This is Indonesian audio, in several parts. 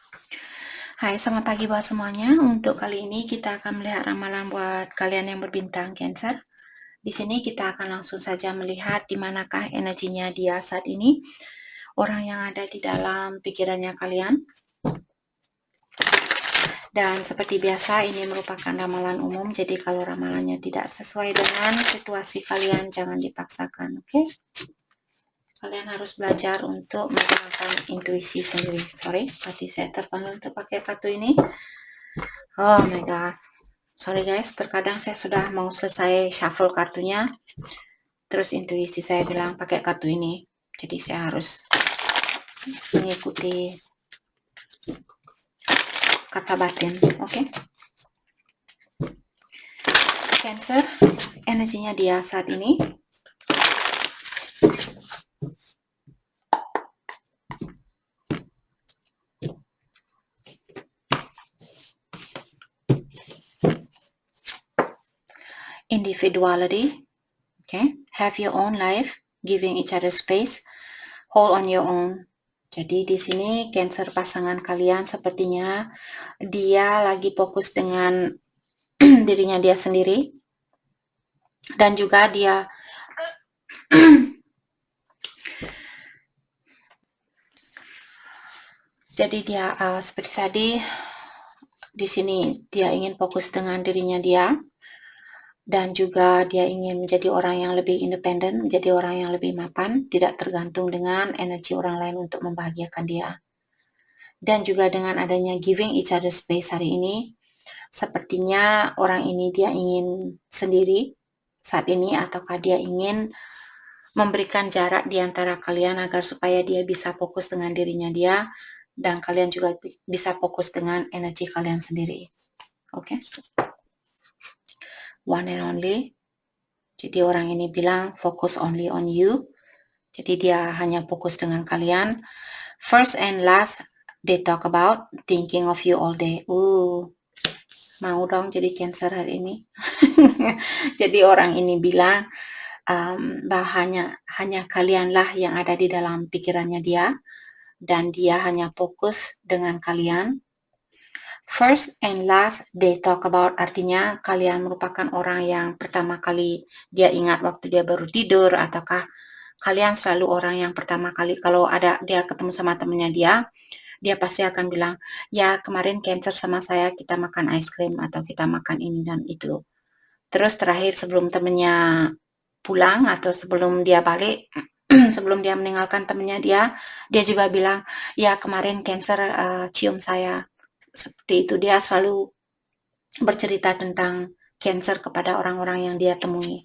Hai, selamat pagi buat semuanya. Untuk kali ini kita akan melihat ramalan buat kalian yang berbintang Cancer. Di sini kita akan langsung saja melihat di manakah energinya dia saat ini, orang yang ada di dalam pikirannya kalian. Dan seperti biasa, ini merupakan ramalan umum, jadi kalau ramalannya tidak sesuai dengan situasi kalian, jangan dipaksakan, oke? Kalian harus belajar untuk menggunakan intuisi sendiri. Sorry, tadi saya terpanggil untuk pakai kartu ini. Oh my god. Sorry guys, terkadang saya sudah mau selesai shuffle kartunya, terus intuisi saya bilang pakai kartu ini. Jadi saya harus mengikuti kata batin, oke? Cancer, energinya dia saat ini. Individuality, okay? Have your own life, giving each other space, hold on your own. Jadi di sini Cancer pasangan kalian sepertinya dia lagi fokus dengan dirinya dia sendiri, dan juga dia jadi dia seperti tadi di sini dia ingin fokus dengan dirinya dia, dan juga dia ingin menjadi orang yang lebih independen, menjadi orang yang lebih mapan, tidak tergantung dengan energi orang lain untuk membahagiakan dia. Dan juga dengan adanya giving each other space hari ini, sepertinya orang ini dia ingin sendiri saat ini, ataukah dia ingin memberikan jarak di antara kalian agar supaya dia bisa fokus dengan dirinya dia, dan kalian juga bisa fokus dengan energi kalian sendiri. Oke? One and only. Jadi orang ini bilang focus only on you. Jadi dia hanya fokus dengan kalian. First and last, they talk about thinking of you all day. Mau dong jadi Cancer hari ini. Jadi orang ini bilang bahwa hanya kalianlah yang ada di dalam pikirannya dia, dan dia hanya fokus dengan kalian. First and last, they talk about, artinya kalian merupakan orang yang pertama kali dia ingat waktu dia baru tidur, ataukah kalian selalu orang yang pertama kali kalau ada dia ketemu sama temennya dia pasti akan bilang, ya kemarin Cancer sama saya kita makan ice cream atau kita makan ini dan itu. Terus terakhir sebelum temennya pulang atau sebelum dia balik, sebelum dia meninggalkan temennya dia juga bilang, ya kemarin Cancer cium saya. Seperti itu, dia selalu bercerita tentang Cancer kepada orang-orang yang dia temui.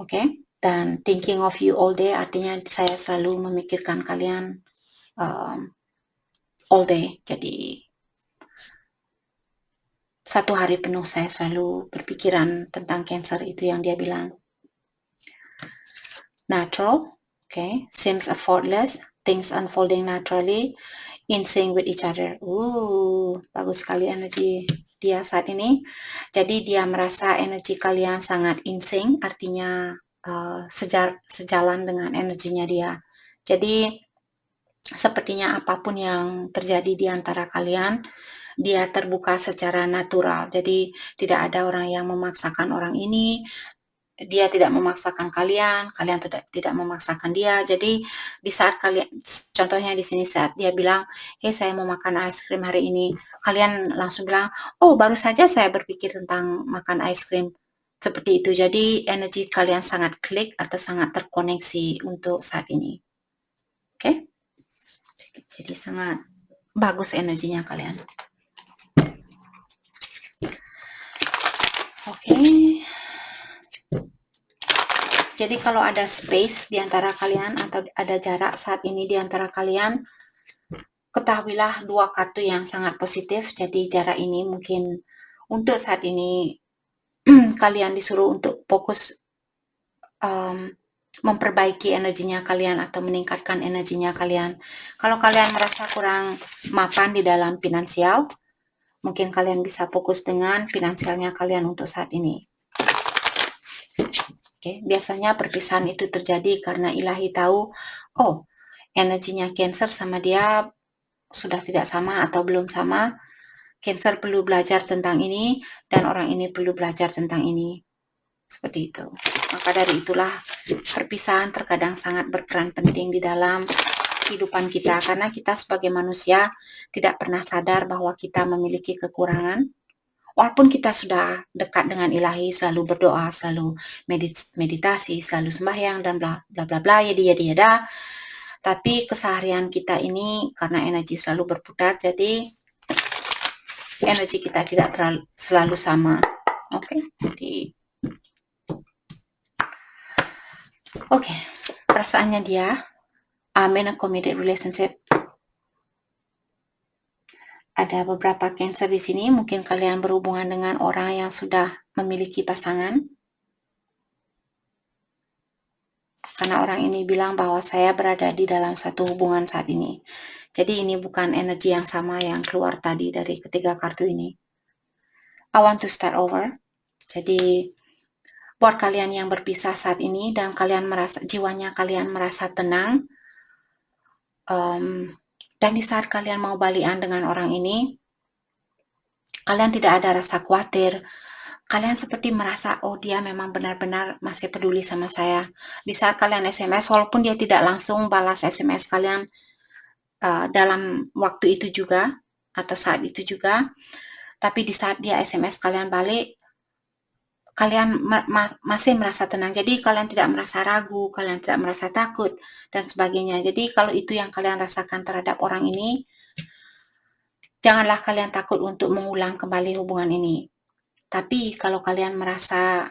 Oke? Dan thinking of you all day artinya saya selalu memikirkan kalian all day. Jadi satu hari penuh saya selalu berpikiran tentang Cancer, itu yang dia bilang. Natural, okay, seems effortless, things unfolding naturally, in sync with each other. Bagus sekali energi dia saat ini. Jadi dia merasa energi kalian sangat in sync, artinya sejalan dengan energinya dia. Jadi sepertinya apapun yang terjadi di antara kalian, dia terbuka secara natural. Jadi tidak ada orang yang memaksakan orang ini, dia tidak memaksakan kalian tidak memaksakan dia. Jadi di saat kalian, contohnya di sini saat dia bilang, hey saya mau makan ice cream hari ini, kalian langsung bilang, oh baru saja saya berpikir tentang makan ice cream. Seperti itu. Jadi energi kalian sangat klik atau sangat terkoneksi untuk saat ini. Oke? Jadi sangat bagus energinya kalian. Oke. Jadi kalau ada space di antara kalian atau ada jarak saat ini di antara kalian, ketahuilah dua kartu yang sangat positif. Jadi jarak ini mungkin untuk saat ini kalian disuruh untuk fokus memperbaiki energinya kalian atau meningkatkan energinya kalian. Kalau kalian merasa kurang mapan di dalam finansial, mungkin kalian bisa fokus dengan finansialnya kalian untuk saat ini. Oke, biasanya perpisahan itu terjadi karena ilahi tahu, oh energinya Cancer sama dia sudah tidak sama atau belum sama. Cancer perlu belajar tentang ini dan orang ini perlu belajar tentang ini. Seperti itu. Maka dari itulah perpisahan terkadang sangat berperan penting di dalam kehidupan kita, karena kita sebagai manusia tidak pernah sadar bahwa kita memiliki kekurangan. Walaupun kita sudah dekat dengan ilahi, selalu berdoa, selalu meditasi, selalu sembahyang dan bla bla bla bla yada, tapi keseharian kita ini karena energi selalu berputar, jadi energi kita tidak selalu sama. Jadi perasaannya dia, I'm in a committed relationship. Ada beberapa Cancer di sini, mungkin kalian berhubungan dengan orang yang sudah memiliki pasangan. Karena orang ini bilang bahwa saya berada di dalam satu hubungan saat ini. Jadi ini bukan energi yang sama yang keluar tadi dari ketiga kartu ini. I want to start over. Jadi buat kalian yang berpisah saat ini dan kalian merasa jiwanya kalian merasa tenang, dan di saat kalian mau balikan dengan orang ini, kalian tidak ada rasa khawatir. Kalian seperti merasa, oh dia memang benar-benar masih peduli sama saya. Di saat kalian SMS, walaupun dia tidak langsung balas SMS kalian dalam waktu itu juga, atau saat itu juga, tapi di saat dia SMS kalian balik, kalian masih merasa tenang. Jadi kalian tidak merasa ragu, kalian tidak merasa takut, dan sebagainya. Jadi kalau itu yang kalian rasakan terhadap orang ini, janganlah kalian takut untuk mengulang kembali hubungan ini. Tapi kalau kalian merasa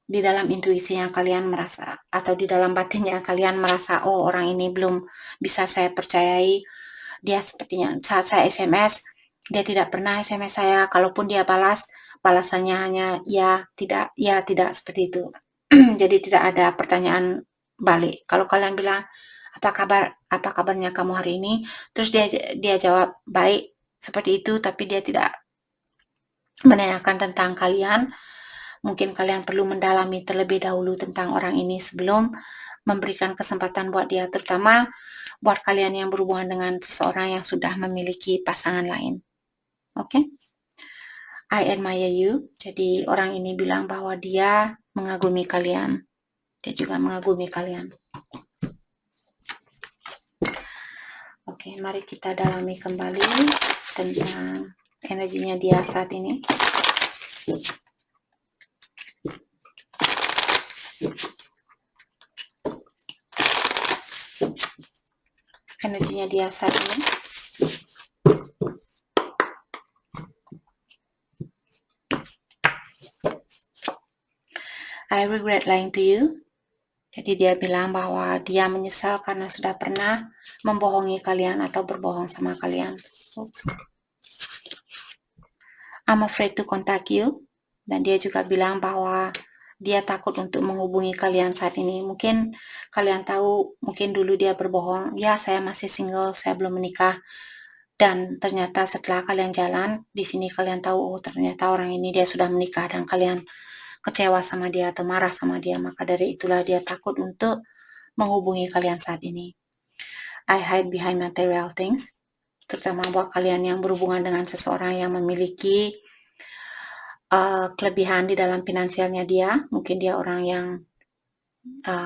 di dalam intuisinya kalian merasa, atau di dalam batinnya kalian merasa, oh orang ini belum bisa saya percayai, dia sepertinya saat saya SMS, dia tidak pernah SMS saya, kalaupun dia balasannya hanya ya tidak seperti itu. Jadi tidak ada pertanyaan balik. Kalau kalian bilang, apa kabarnya kamu hari ini, terus dia jawab baik seperti itu, tapi dia tidak menanyakan tentang kalian, mungkin kalian perlu mendalami terlebih dahulu tentang orang ini sebelum memberikan kesempatan buat dia, terutama buat kalian yang berhubungan dengan seseorang yang sudah memiliki pasangan lain. I admire you. Jadi orang ini bilang bahwa dia mengagumi kalian. Dia juga mengagumi kalian. Mari kita dalami kembali tentang energinya dia saat ini. Energinya dia saat ini. I regret lying to you. Jadi dia bilang bahwa dia menyesal karena sudah pernah membohongi kalian atau berbohong sama kalian. I'm afraid to contact you. Dan dia juga bilang bahwa dia takut untuk menghubungi kalian saat ini. Mungkin kalian tahu, mungkin dulu dia berbohong, ya saya masih single, saya belum menikah. Dan ternyata setelah kalian jalan, di sini kalian tahu, oh ternyata orang ini dia sudah menikah, dan kalian kecewa sama dia atau marah sama dia. Maka dari itulah dia takut untuk menghubungi kalian saat ini. I hide behind material things, terutama buat kalian yang berhubungan dengan seseorang yang memiliki kelebihan di dalam finansialnya dia. Mungkin dia orang yang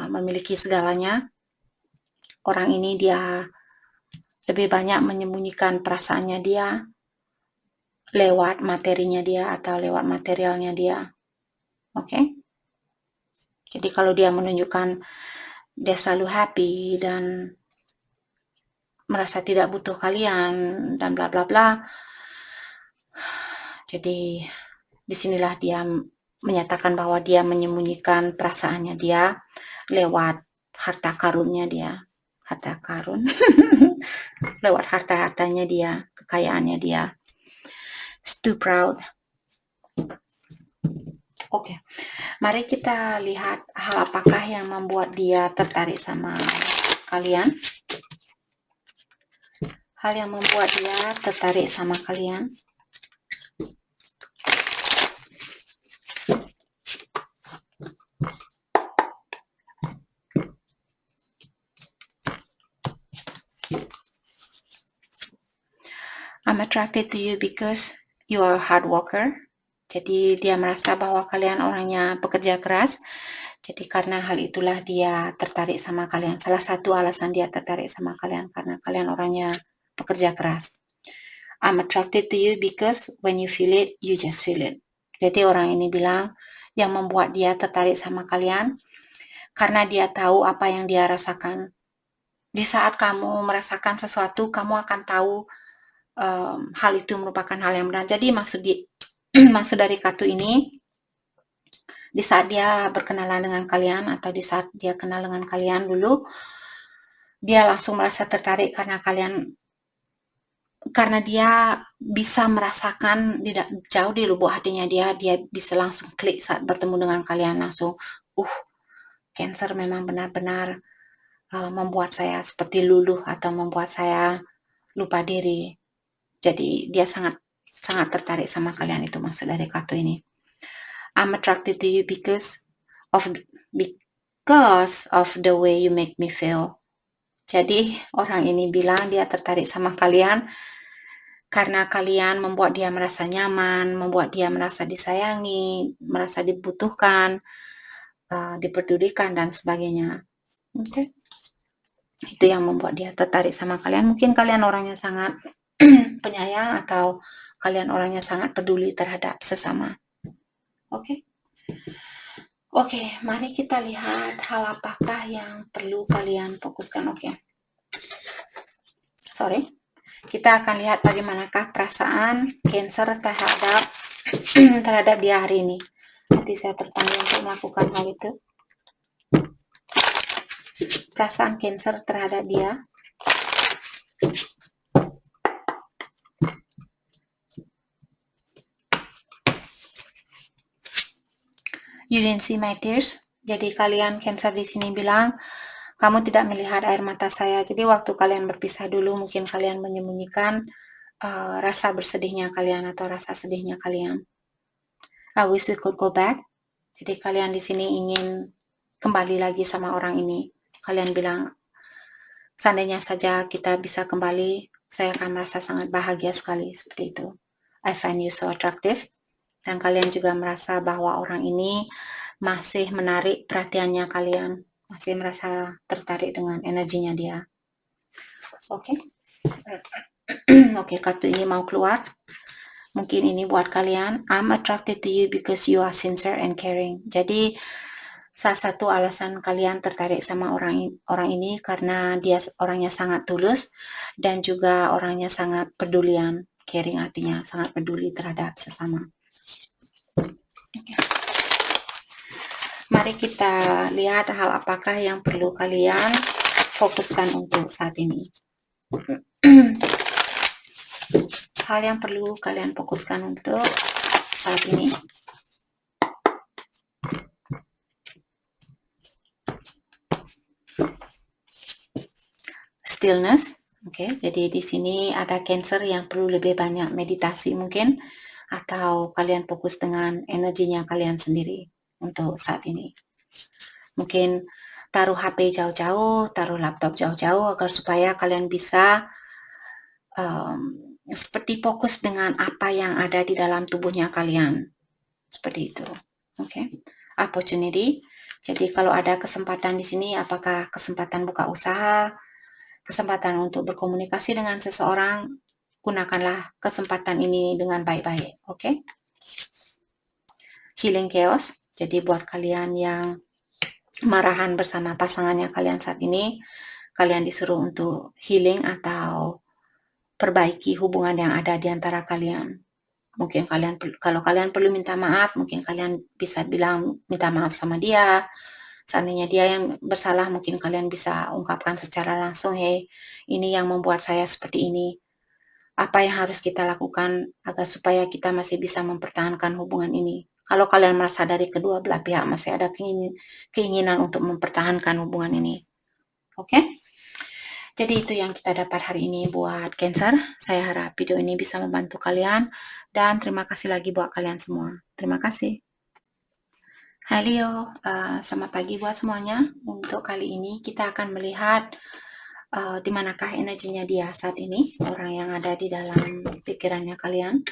memiliki segalanya. Orang ini dia lebih banyak menyembunyikan perasaannya dia lewat materinya dia atau lewat materialnya dia. Jadi kalau dia menunjukkan dia selalu happy dan merasa tidak butuh kalian dan bla bla bla, jadi disinilah dia menyatakan bahwa dia menyembunyikan perasaannya dia lewat harta karunnya dia, harta karun lewat harta-hartanya dia, kekayaannya dia. It's too proud. Mari kita lihat hal apakah yang membuat dia tertarik sama kalian. Hal yang membuat dia tertarik sama kalian. I'm attracted to you because you are a hard worker. Jadi dia merasa bahwa kalian orangnya pekerja keras. Jadi karena hal itulah dia tertarik sama kalian. Salah satu alasan dia tertarik sama kalian karena kalian orangnya pekerja keras. I'm attracted to you because when you feel it, you just feel it. Jadi orang ini bilang yang membuat dia tertarik sama kalian karena dia tahu apa yang dia rasakan. Di saat kamu merasakan sesuatu, kamu akan tahu hal itu merupakan hal yang benar. Jadi maksud dari kartu ini, di saat dia berkenalan dengan kalian atau di saat dia kenal dengan kalian dulu, dia langsung merasa tertarik karena dia bisa merasakan jauh di lubuk hatinya dia bisa langsung klik saat bertemu dengan kalian, langsung Cancer memang benar-benar membuat saya seperti luluh atau membuat saya lupa diri. Jadi dia sangat tertarik sama kalian, itu maksud dari kartu ini. I'm attracted to you because of the way you make me feel. Jadi orang ini bilang dia tertarik sama kalian karena kalian membuat dia merasa nyaman, membuat dia merasa disayangi, merasa dibutuhkan, dipedulikan dan sebagainya. Oke. Itu yang membuat dia tertarik sama kalian. Mungkin kalian orangnya sangat penyayang atau kalian orangnya sangat peduli terhadap sesama. Oke. Oke, mari kita lihat hal apakah yang perlu kalian fokuskan. Kita akan lihat bagaimanakah perasaan Cancer terhadap dia hari ini. Jadi saya terpanggil untuk melakukan hal itu. Perasaan Cancer terhadap dia. You didn't see my tears. Jadi kalian Cancer di sini bilang, kamu tidak melihat air mata saya. Jadi waktu kalian berpisah dulu, mungkin kalian menyembunyikan rasa bersedihnya kalian atau rasa sedihnya kalian. I wish we could go back. Jadi kalian di sini ingin kembali lagi sama orang ini. Kalian bilang, seandainya saja kita bisa kembali, saya akan merasa sangat bahagia sekali, seperti itu. I find you so attractive. Dan kalian juga merasa bahwa orang ini masih menarik perhatiannya kalian, masih merasa tertarik dengan energinya dia. Oke. Oke, kartu ini mau keluar. Mungkin ini buat kalian. I'm attracted to you because you are sincere and caring. Jadi salah satu alasan kalian tertarik sama orang ini karena dia orangnya sangat tulus dan juga orangnya sangat pedulian. Caring artinya sangat peduli terhadap sesama. Okay. Mari kita lihat hal apakah yang perlu kalian fokuskan untuk saat ini. Hal yang perlu kalian fokuskan untuk saat ini. Stillness. Oke, jadi di sini ada Cancer yang perlu lebih banyak meditasi mungkin, atau kalian fokus dengan energinya kalian sendiri untuk saat ini. Mungkin taruh HP jauh-jauh, taruh laptop jauh-jauh agar supaya kalian bisa seperti fokus dengan apa yang ada di dalam tubuhnya kalian. Seperti itu. Oke. Opportunity. Jadi kalau ada kesempatan di sini, apakah kesempatan buka usaha, kesempatan untuk berkomunikasi dengan seseorang, gunakanlah kesempatan ini dengan baik-baik. Oke. Healing chaos. Jadi buat kalian yang marahan bersama pasangannya kalian saat ini, kalian disuruh untuk healing atau perbaiki hubungan yang ada di antara kalian. Mungkin kalau kalian perlu minta maaf, mungkin kalian bisa bilang minta maaf sama dia. Seandainya dia yang bersalah, mungkin kalian bisa ungkapkan secara langsung, hey, ini yang membuat saya seperti ini. Apa yang harus kita lakukan agar supaya kita masih bisa mempertahankan hubungan ini? Kalau kalian merasa dari kedua belah pihak masih ada keinginan untuk mempertahankan hubungan ini. Oke? Jadi itu yang kita dapat hari ini buat Cancer. Saya harap video ini bisa membantu kalian. Dan terima kasih lagi buat kalian semua. Terima kasih. Hai Leo, selamat pagi buat semuanya. Untuk kali ini kita akan melihat Di manakah energinya dia saat ini, orang yang ada di dalam pikirannya kalian.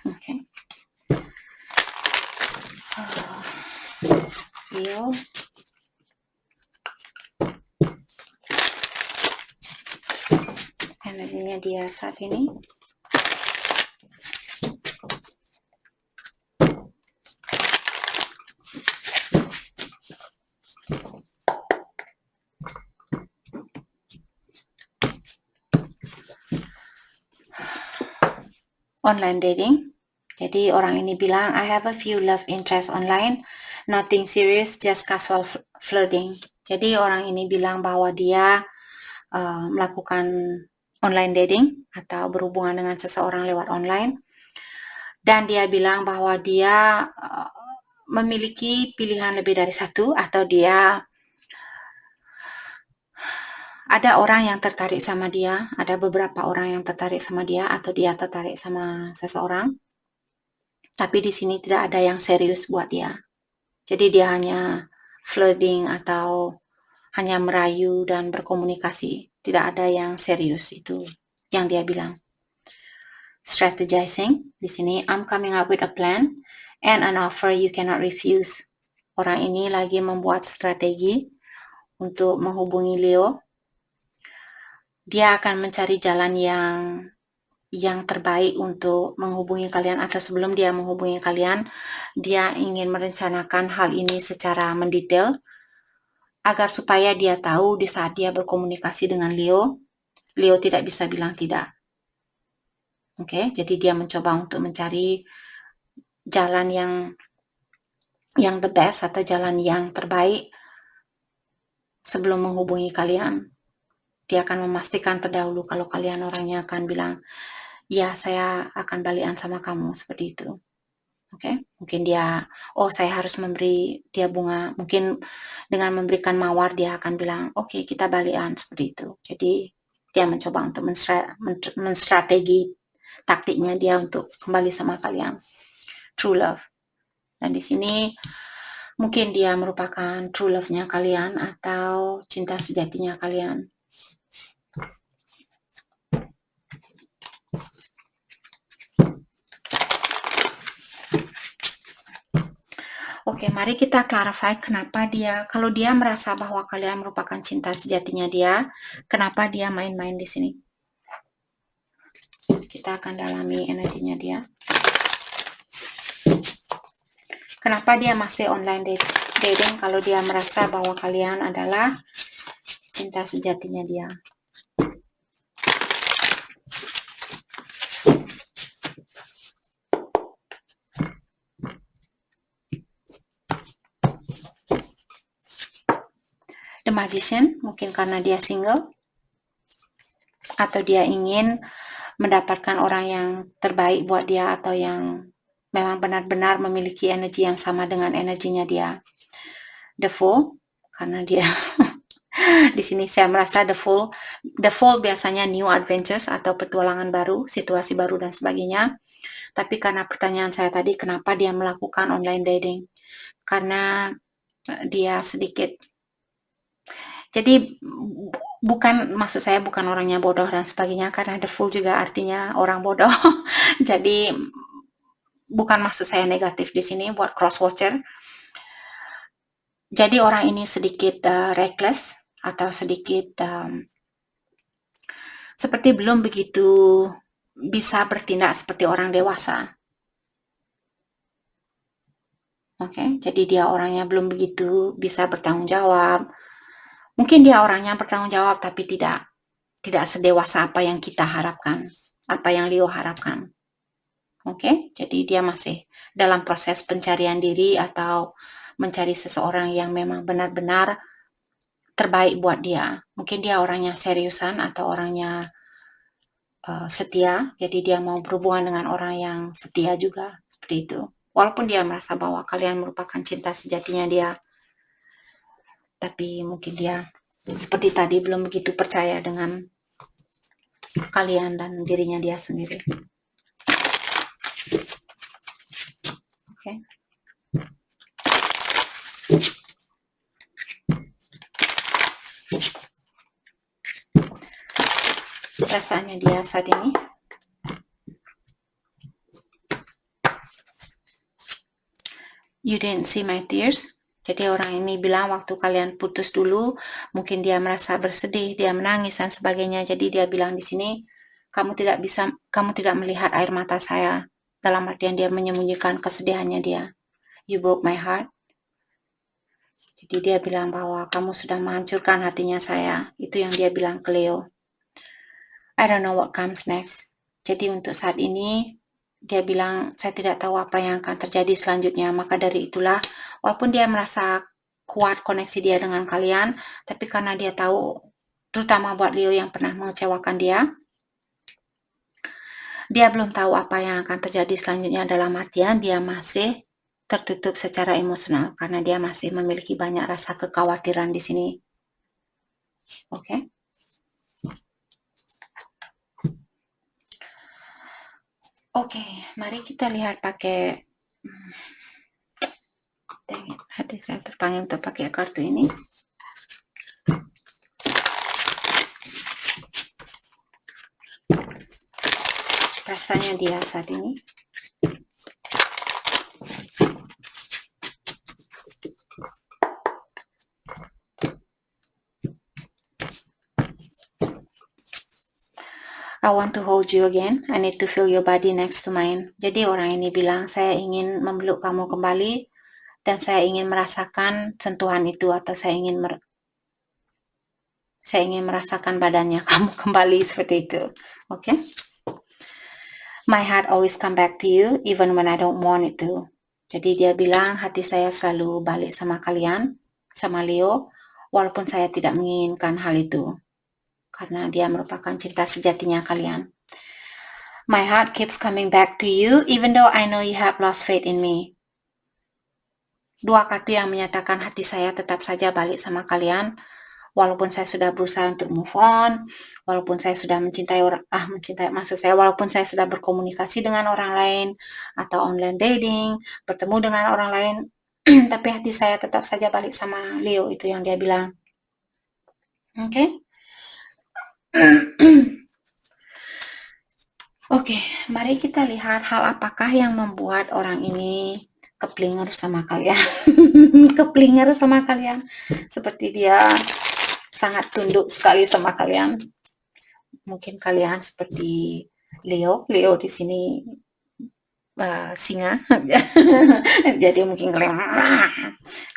Oke. Leo. Energinya dia saat ini. Online dating. Jadi orang ini bilang, I have a few love interest online, nothing serious, just casual flirting. Jadi orang ini bilang bahwa dia melakukan online dating atau berhubungan dengan seseorang lewat online. Dan dia bilang bahwa dia memiliki pilihan lebih dari satu, atau dia ada orang yang tertarik sama dia, ada beberapa orang yang tertarik sama dia, atau dia tertarik sama seseorang. Tapi di sini tidak ada yang serius buat dia. Jadi dia hanya flirting atau hanya merayu dan berkomunikasi. Tidak ada yang serius, itu yang dia bilang. Strategizing, di sini I'm coming up with a plan and an offer you cannot refuse. Orang ini lagi membuat strategi untuk menghubungi Leo. Dia akan mencari jalan yang terbaik untuk menghubungi kalian, atau sebelum dia menghubungi kalian, dia ingin merencanakan hal ini secara mendetail agar supaya dia tahu di saat dia berkomunikasi dengan Leo tidak bisa bilang tidak. Oke, jadi dia mencoba untuk mencari jalan yang the best atau jalan yang terbaik sebelum menghubungi kalian. Dia akan memastikan terdahulu kalau kalian orangnya akan bilang, ya saya akan balikan sama kamu, seperti itu. Oke, mungkin dia, saya harus memberi dia bunga. Mungkin dengan memberikan mawar dia akan bilang, oke, kita balikan, seperti itu. Jadi dia mencoba untuk menstrategi taktiknya dia untuk kembali sama kalian. True love. Dan di sini mungkin dia merupakan true love-nya kalian atau cinta sejatinya kalian. Oke, mari kita clarify kenapa dia, kalau dia merasa bahwa kalian merupakan cinta sejatinya dia, kenapa dia main-main di sini. Kita akan dalami energinya dia. Kenapa dia masih online dating kalau dia merasa bahwa kalian adalah cinta sejatinya dia. The Magician, mungkin karena dia single, atau dia ingin mendapatkan orang yang terbaik buat dia, atau yang memang benar-benar memiliki energi yang sama dengan energinya dia. The Fool, karena dia di sini saya merasa the Fool biasanya new adventures atau petualangan baru, situasi baru dan sebagainya. Tapi karena pertanyaan saya tadi, kenapa dia melakukan online dating? Karena dia sedikit, jadi maksud saya bukan orangnya bodoh dan sebagainya, karena the Fool juga artinya orang bodoh. Jadi bukan maksud saya negatif di sini buat cross watcher. Jadi orang ini sedikit reckless atau sedikit seperti belum begitu bisa bertindak seperti orang dewasa. Oke, jadi dia orangnya belum begitu bisa bertanggung jawab. Mungkin dia orangnya bertanggung jawab, tapi tidak sedewasa apa yang kita harapkan, apa yang Leo harapkan. Oke, jadi dia masih dalam proses pencarian diri atau mencari seseorang yang memang benar-benar terbaik buat dia. Mungkin dia orangnya seriusan atau orangnya setia, jadi dia mau berhubungan dengan orang yang setia juga, seperti itu. Walaupun dia merasa bahwa kalian merupakan cinta sejatinya dia, tapi mungkin dia seperti tadi belum begitu percaya dengan kalian dan dirinya dia sendiri. Oke. perasaannya dia saat ini. You didn't see my tears. Jadi orang ini bilang waktu kalian putus dulu, mungkin dia merasa bersedih, dia menangis dan sebagainya. Jadi dia bilang di sini, kamu tidak melihat air mata saya. Dalam artian dia menyembunyikan kesedihannya dia. You broke my heart. Jadi dia bilang bahwa kamu sudah menghancurkan hatinya saya. Itu yang dia bilang ke Leo. I don't know what comes next. Jadi untuk saat ini, dia bilang, saya tidak tahu apa yang akan terjadi selanjutnya. Maka dari itulah, walaupun dia merasa kuat koneksi dia dengan kalian, tapi karena dia tahu, terutama buat Leo yang pernah mengecewakan dia belum tahu apa yang akan terjadi selanjutnya, dalam artian dia masih tertutup secara emosional karena dia masih memiliki banyak rasa kekhawatiran di sini. Oke. Oke, mari kita lihat pakai hati saya terpanggil untuk pakai kartu ini. Rasanya dia saat ini. I want to hold you again. I need to feel your body next to mine. Jadi orang ini bilang, saya ingin memeluk kamu kembali dan saya ingin merasakan sentuhan itu, atau saya ingin merasakan badannya kamu kembali seperti itu. Oke? My heart always come back to you even when I don't want it to. Jadi dia bilang hati saya selalu balik sama kalian, sama Leo, walaupun saya tidak menginginkan hal itu. Karena dia merupakan cinta sejatinya kalian. My heart keeps coming back to you even though I know you have lost faith in me. Dua kartu yang menyatakan hati saya tetap saja balik sama kalian, walaupun saya sudah berusaha untuk move on, walaupun saya sudah walaupun saya sudah berkomunikasi dengan orang lain atau online dating, bertemu dengan orang lain, tapi hati saya tetap saja balik sama Leo, itu yang dia bilang. Oke? Oke, mari kita lihat hal apakah yang membuat orang ini keplinger sama kalian. Keplinger sama kalian. Seperti dia sangat tunduk sekali sama kalian. Mungkin kalian seperti Leo di sini singa. Jadi mungkin kalian,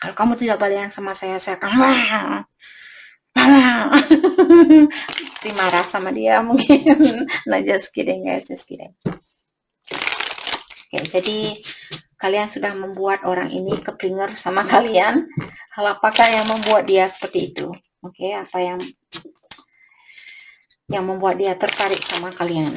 kalau kamu tidak balikan sama saya akan marah sama dia mungkin. Nah, just kidding guys, just kidding. Oke, jadi kalian sudah membuat orang ini keplinger sama kalian. Hal apakah yang membuat dia seperti itu? Oke, apa yang membuat dia tertarik sama kalian?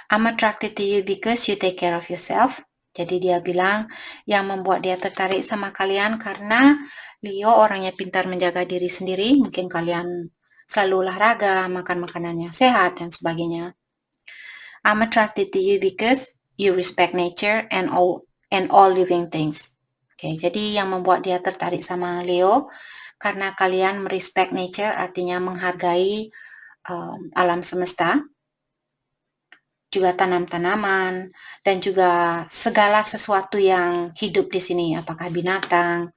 I'm attracted to you because you take care of yourself. Jadi dia bilang yang membuat dia tertarik sama kalian karena Leo orangnya pintar menjaga diri sendiri. Mungkin kalian selalu olahraga, makan makanan yang sehat, dan sebagainya. I'm attracted to you because you respect nature and all living things. Oke, jadi yang membuat dia tertarik sama Leo karena kalian merespect nature, artinya menghargai alam semesta, juga tanam-tanaman, dan juga segala sesuatu yang hidup di sini, apakah binatang,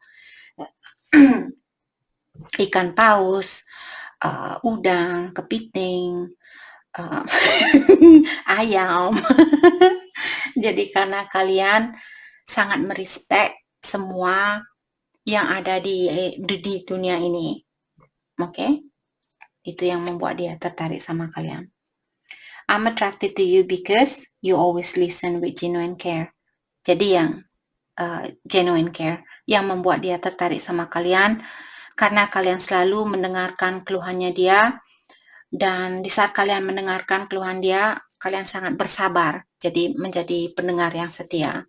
ikan paus, udang, kepiting, ayam. Jadi karena kalian sangat merespek semua yang ada di dunia ini. Oke? Itu yang membuat dia tertarik sama kalian. I'm attracted to you because you always listen with genuine care. Jadi yang genuine care yang membuat dia tertarik sama kalian karena kalian selalu mendengarkan keluhannya dia, dan di saat kalian mendengarkan keluhan dia, kalian sangat bersabar. Jadi menjadi pendengar yang setia.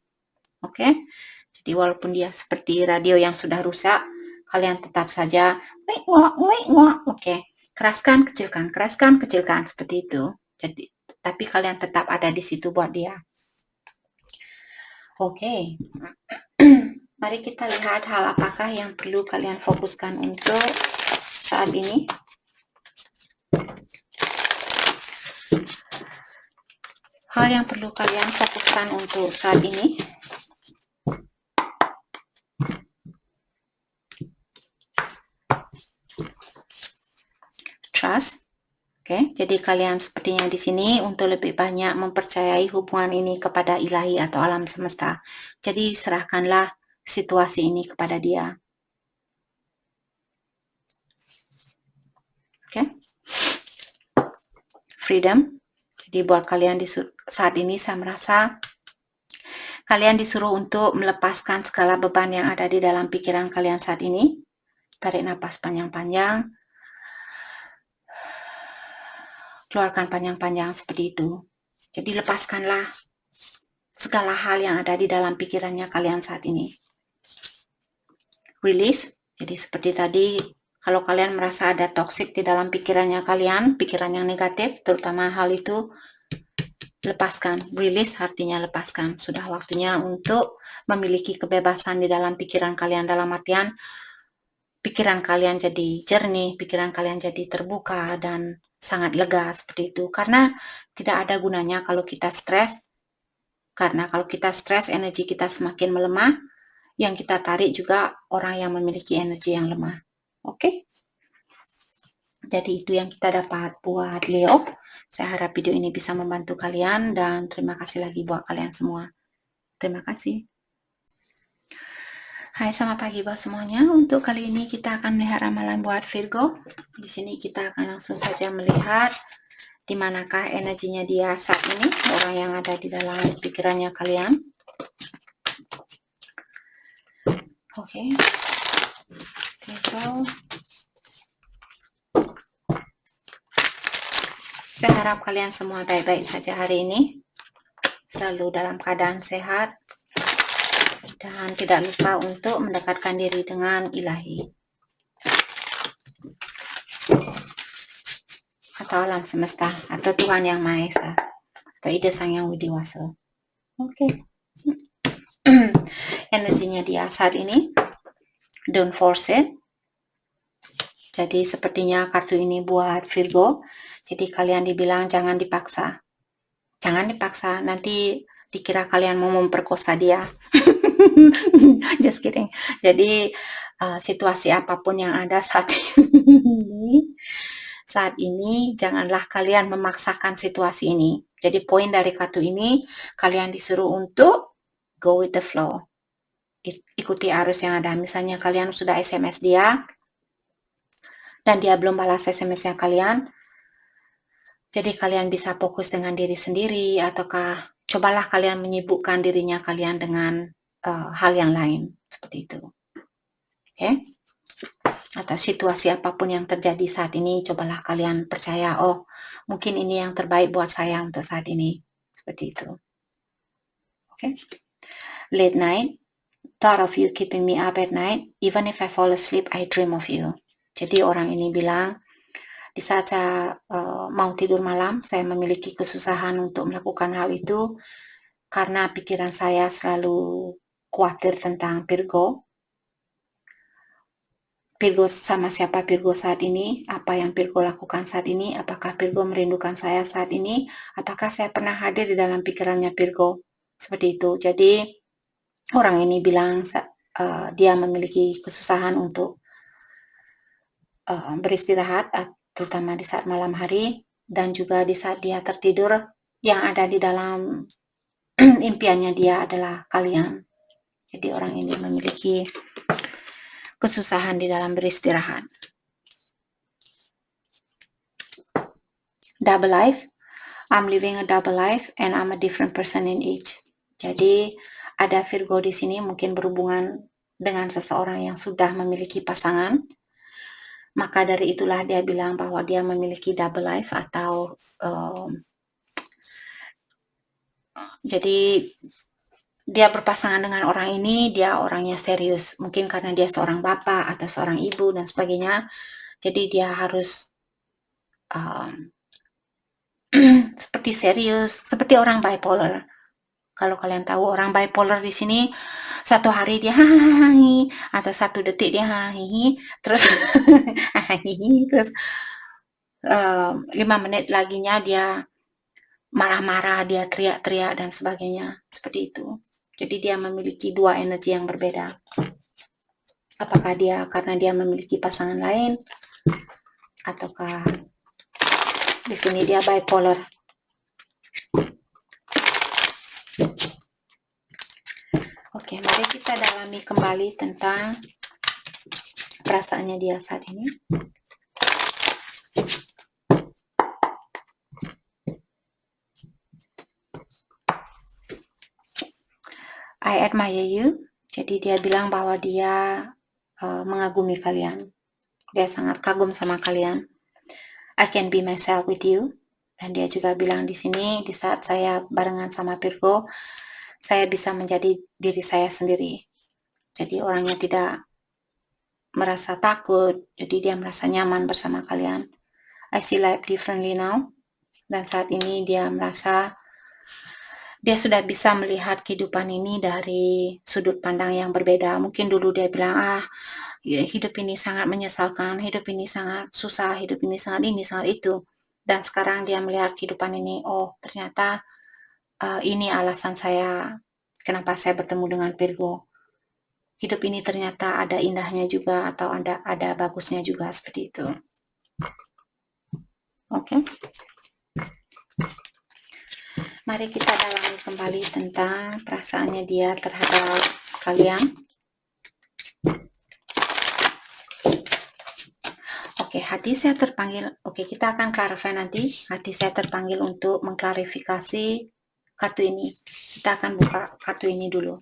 Oke? Jadi walaupun dia seperti radio yang sudah rusak, kalian tetap saja oke. Keraskan, kecilkan seperti itu. Jadi tapi kalian tetap ada di situ buat dia. Oke. Mari kita lihat hal apakah yang perlu kalian fokuskan untuk saat ini. Hal yang perlu kalian fokuskan untuk saat ini. Trust. Oke, jadi kalian sepertinya di sini untuk lebih banyak mempercayai hubungan ini kepada ilahi atau alam semesta. Jadi serahkanlah situasi ini kepada dia. Oke. Freedom. Jadi buat kalian di saat ini saya merasa kalian disuruh untuk melepaskan segala beban yang ada di dalam pikiran kalian saat ini. Tarik nafas panjang-panjang. Keluarkan panjang-panjang seperti itu. Jadi lepaskanlah segala hal yang ada di dalam pikirannya kalian saat ini. Release. Jadi seperti tadi, kalau kalian merasa ada toxic di dalam pikirannya kalian, pikiran yang negatif, terutama hal itu, lepaskan. Release artinya lepaskan. Sudah waktunya untuk memiliki kebebasan di dalam pikiran kalian, dalam artian pikiran kalian jadi jernih, pikiran kalian jadi terbuka dan sangat lega seperti itu. Karena tidak ada gunanya kalau kita stres. Karena kalau kita stres, energi kita semakin melemah. Yang kita tarik juga orang yang memiliki energi yang lemah. Oke? Jadi itu yang kita dapat buat Leo. Saya harap video ini bisa membantu kalian dan terima kasih lagi buat kalian semua. Terima kasih. Hai, selamat pagi buat semuanya. Untuk kali ini kita akan melihat ramalan buat Virgo. Di sini kita akan langsung saja melihat di manakah energinya dia saat ini, orang yang ada di dalam pikirannya kalian. Oke. Virgo. Saya harap kalian semua baik-baik saja hari ini. Selalu dalam keadaan sehat. Dan tidak lupa untuk mendekatkan diri dengan ilahi. Atau alam semesta. Atau Tuhan Yang Maha Esa. Atau Ida Sang Yang Widiwasa. Oke. Energinya dia saat ini. Don't force it. Jadi sepertinya kartu ini buat Virgo. Jadi kalian dibilang jangan dipaksa. Jangan dipaksa. Nanti dikira kalian mau memperkosa dia. Just kidding. Jadi situasi apapun yang ada saat ini janganlah kalian memaksakan situasi ini. Jadi poin dari kartu ini, kalian disuruh untuk go with the flow. Ikuti arus yang ada. Misalnya kalian sudah SMS dia dan dia belum balas SMS-nya kalian. Jadi kalian bisa fokus dengan diri sendiri ataukah cobalah kalian menyibukkan dirinya kalian dengan hal yang lain seperti itu. Oke? Atau situasi apapun yang terjadi saat ini, cobalah kalian percaya, oh mungkin ini yang terbaik buat saya untuk saat ini. Seperti itu. Oke? Late night, thought of you keeping me up at night, even if I fall asleep, I dream of you. Jadi orang ini bilang, di saat saya mau tidur malam, saya memiliki kesusahan untuk melakukan hal itu, karena pikiran saya selalu khawatir tentang Virgo. Virgo sama siapa Virgo saat ini, apa yang Virgo lakukan saat ini, apakah Virgo merindukan saya saat ini, apakah saya pernah hadir di dalam pikirannya Virgo, seperti itu. Jadi orang ini bilang dia memiliki kesusahan untuk beristirahat, terutama di saat malam hari, dan juga di saat dia tertidur, yang ada di dalam impiannya dia adalah kalian. Jadi orang ini memiliki kesusahan di dalam beristirahat. Double life, I'm living a double life and I'm a different person in each. Jadi ada Virgo di sini mungkin berhubungan dengan seseorang yang sudah memiliki pasangan. Maka dari itulah dia bilang bahwa dia memiliki double life atau jadi dia berpasangan dengan orang ini, dia orangnya serius. Mungkin karena dia seorang bapak atau seorang ibu dan sebagainya. Jadi dia harus seperti serius, seperti orang bipolar. Kalau kalian tahu orang bipolar di sini, satu hari dia hahaha, atau satu detik dia hahihi, terus hahihi, terus 5 menit laginya dia marah-marah, dia teriak-teriak dan sebagainya, seperti itu. Jadi dia memiliki dua energi yang berbeda. Apakah dia karena dia memiliki pasangan lain, ataukah di sini dia bipolar? Oke, mari kita dalami kembali tentang perasaannya dia saat ini. I admire you. Jadi dia bilang bahwa dia mengagumi kalian. Dia sangat kagum sama kalian. I can be myself with you. Dan dia juga bilang di sini, di saat saya barengan sama Virgo, saya bisa menjadi diri saya sendiri. Jadi orangnya tidak merasa takut, jadi dia merasa nyaman bersama kalian. I see life differently now. Dan saat ini dia merasa dia sudah bisa melihat kehidupan ini dari sudut pandang yang berbeda. Mungkin dulu dia bilang, hidup ini sangat menyesalkan, hidup ini sangat susah, hidup ini sangat ini, sangat itu. Dan sekarang dia melihat kehidupan ini, oh ternyata ini alasan saya kenapa saya bertemu dengan Virgo. Hidup ini ternyata ada indahnya juga atau ada bagusnya juga, seperti itu. Oke. Mari kita dalami kembali tentang perasaannya dia terhadap kalian. Oke, hati saya terpanggil. Oke, kita akan clarify nanti. Hati saya terpanggil untuk mengklarifikasi kartu ini. Kita akan buka kartu ini dulu.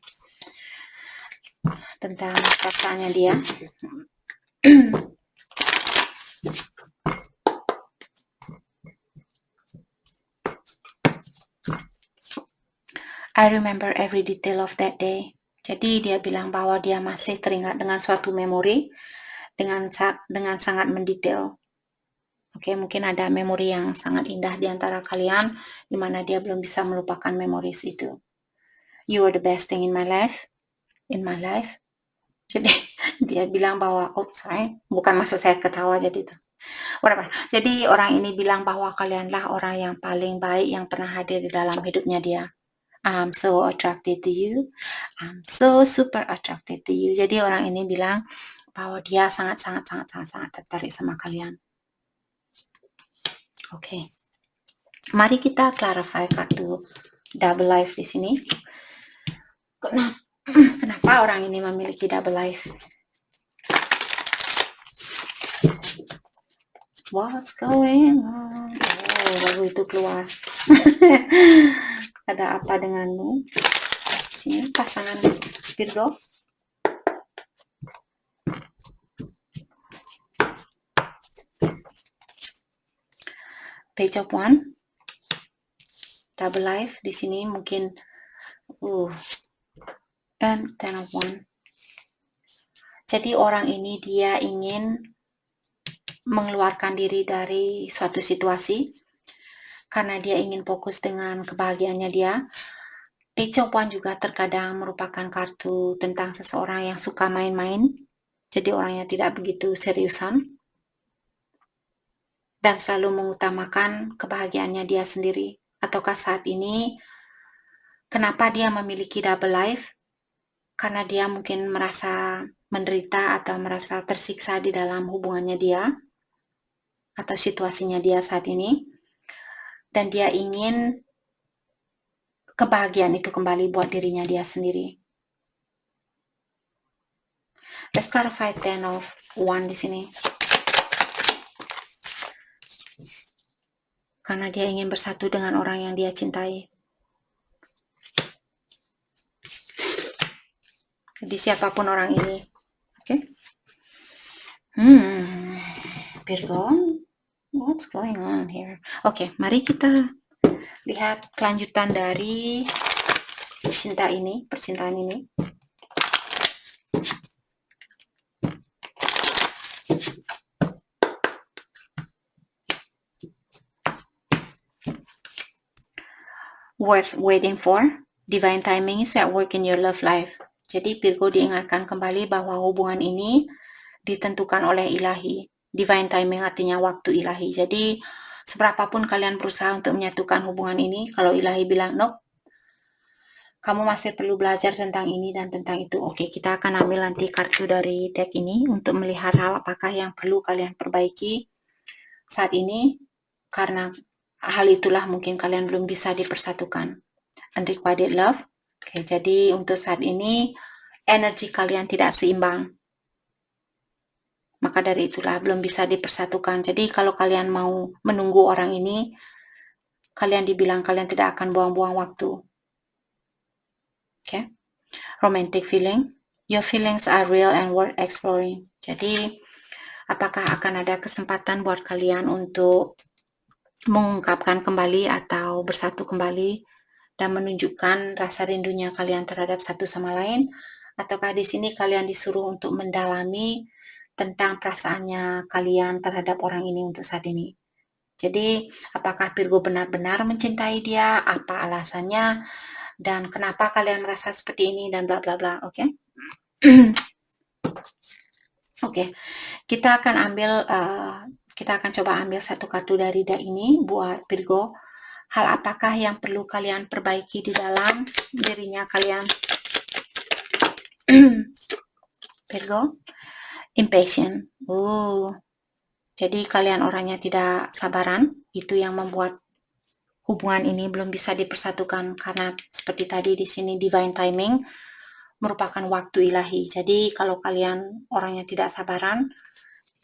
Tentang perasaannya dia. I remember every detail of that day. Jadi dia bilang bahwa dia masih teringat dengan suatu memori dengan sangat mendetail. Oke, mungkin ada memori yang sangat indah di antara kalian, di mana dia belum bisa melupakan memori itu. You are the best thing in my life. Jadi dia bilang bahwa, bukan maksud saya ketawa jadi itu. Jadi orang ini bilang bahwa kalianlah orang yang paling baik yang pernah hadir di dalam hidupnya dia. I'm so attracted to you. I'm so super attracted to you. Jadi orang ini bilang bahwa dia sangat tertarik sama kalian. Oke. Mari kita clarify kartu double life di sini. Kenapa orang ini memiliki double life? What's going on? Oh, lagu itu keluar. Ada apa denganmu? Sini pasangan Virgo. Page of One. Double life di sini mungkin dan Ten of One. Jadi orang ini dia ingin mengeluarkan diri dari suatu situasi karena dia ingin fokus dengan kebahagiaannya dia. Page of One juga terkadang merupakan kartu tentang seseorang yang suka main-main. Jadi orangnya tidak begitu seriusan dan selalu mengutamakan kebahagiaannya dia sendiri. Ataukah saat ini kenapa dia memiliki double life? Karena dia mungkin merasa menderita atau merasa tersiksa di dalam hubungannya dia atau situasinya dia saat ini, dan dia ingin kebahagiaan itu kembali buat dirinya dia sendiri. Let's clarify Ten of One di sini. Karena dia ingin bersatu dengan orang yang dia cintai. Jadi siapapun orang ini, oke? Virgo, what's going on here? Oke, mari kita lihat kelanjutan dari percintaan ini. Worth waiting for. Divine timing is at work in your love life. Jadi Virgo diingatkan kembali bahwa hubungan ini ditentukan oleh ilahi. Divine timing artinya waktu ilahi. Jadi seberapapun kalian berusaha untuk menyatukan hubungan ini, kalau ilahi bilang nope, kamu masih perlu belajar tentang ini dan tentang itu. Oke, kita akan ambil nanti kartu dari deck ini untuk melihat hal apakah yang perlu kalian perbaiki saat ini, karena hal itulah mungkin kalian belum bisa dipersatukan. Unrequited love. Oke, jadi untuk saat ini energi kalian tidak seimbang. Maka dari itulah belum bisa dipersatukan. Jadi kalau kalian mau menunggu orang ini, kalian dibilang kalian tidak akan buang-buang waktu. Oke. Romantic feeling. Your feelings are real and worth exploring. Jadi apakah akan ada kesempatan buat kalian untuk mengungkapkan kembali atau bersatu kembali dan menunjukkan rasa rindunya kalian terhadap satu sama lain, ataukah di sini kalian disuruh untuk mendalami tentang perasaannya kalian terhadap orang ini untuk saat ini. Jadi apakah Virgo benar-benar mencintai dia, apa alasannya, dan kenapa kalian merasa seperti ini, dan bla bla bla. Oke. Oke, kita akan coba ambil satu kartu dari deck ini buat Virgo. Hal apakah yang perlu kalian perbaiki di dalam dirinya kalian? Virgo, impatient. Jadi kalian orangnya tidak sabaran, itu yang membuat hubungan ini belum bisa dipersatukan, karena seperti tadi di sini divine timing merupakan waktu ilahi. Jadi kalau kalian orangnya tidak sabaran,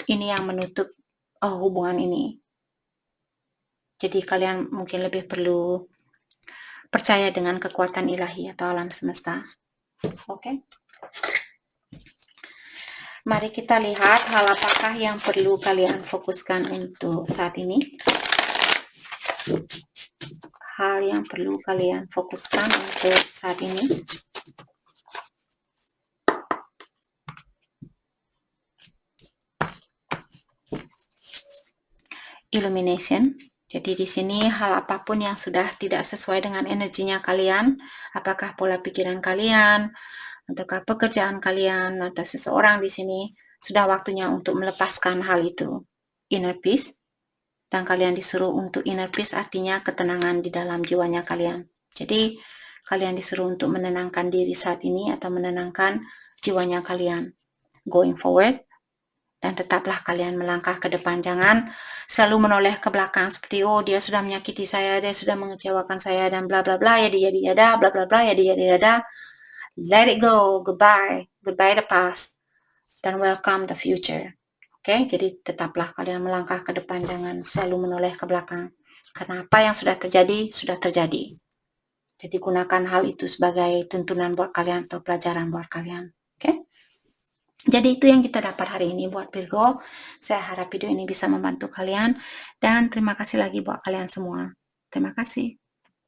ini yang menutup hubungan ini. Jadi kalian mungkin lebih perlu percaya dengan kekuatan ilahi atau alam semesta. Oke. Mari kita lihat hal apakah yang perlu kalian fokuskan untuk saat ini. Hal yang perlu kalian fokuskan untuk saat ini. Illumination. Jadi di sini hal apapun yang sudah tidak sesuai dengan energinya kalian, apakah pola pikiran kalian, ataukah pekerjaan kalian, atau seseorang di sini, sudah waktunya untuk melepaskan hal itu. Inner peace. Dan kalian disuruh untuk inner peace artinya ketenangan di dalam jiwanya kalian. Jadi kalian disuruh untuk menenangkan diri saat ini atau menenangkan jiwanya kalian. Going forward. Dan tetaplah kalian melangkah ke depan. Jangan selalu menoleh ke belakang seperti dia sudah menyakiti saya, dia sudah mengecewakan saya, dan bla bla bla, yada yada yada, bla bla bla, yada yada yada. Let it go. Goodbye the past, dan welcome the future. Oke, jadi tetaplah kalian melangkah ke depan, jangan selalu menoleh ke belakang. Karena apa yang sudah terjadi, sudah terjadi. Jadi gunakan hal itu sebagai tuntunan buat kalian atau pelajaran buat kalian. Oke? Jadi itu yang kita dapat hari ini buat Virgo. Saya harap video ini bisa membantu kalian. Dan terima kasih lagi buat kalian semua. Terima kasih.